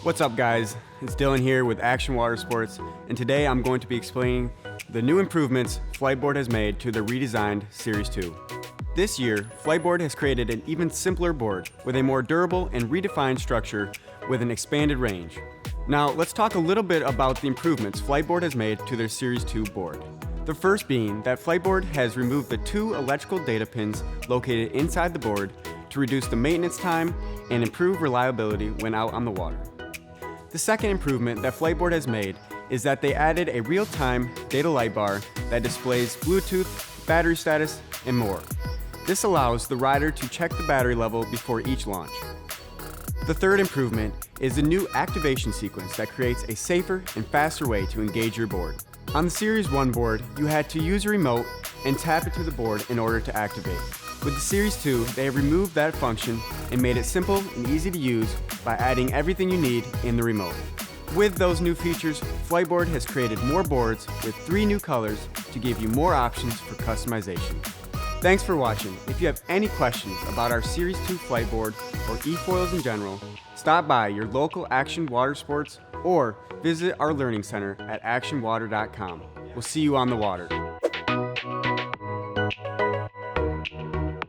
What's up guys, it's Dylan here with Action Water Sports, and today I'm going to be explaining the new improvements Fliteboard has made to the redesigned Series 2. This year, Fliteboard has created an even simpler board with a more durable and redefined structure with an expanded range. Now let's talk a little bit about the improvements Fliteboard has made to their Series 2 board. The first being that Fliteboard has removed the 2 electrical data pins located inside the board to reduce the maintenance time and improve reliability when out on the water. The second improvement that Fliteboard has made is that they added a real-time data light bar that displays Bluetooth, battery status, and more. This allows the rider to check the battery level before each launch. The third improvement is the new activation sequence that creates a safer and faster way to engage your board. On the Series 1 board, you had to use a remote and tap it to the board in order to activate. With the Series 2, they have removed that function and made it simple and easy to use by adding everything you need in the remote. With those new features, Fliteboard has created more boards with 3 new colors to give you more options for customization. Thanks for watching. If you have any questions about our Series 2 Fliteboard or eFoils in general, stop by your local Action Water Sports or visit our Learning Center at actionwater.com. We'll see you on the water.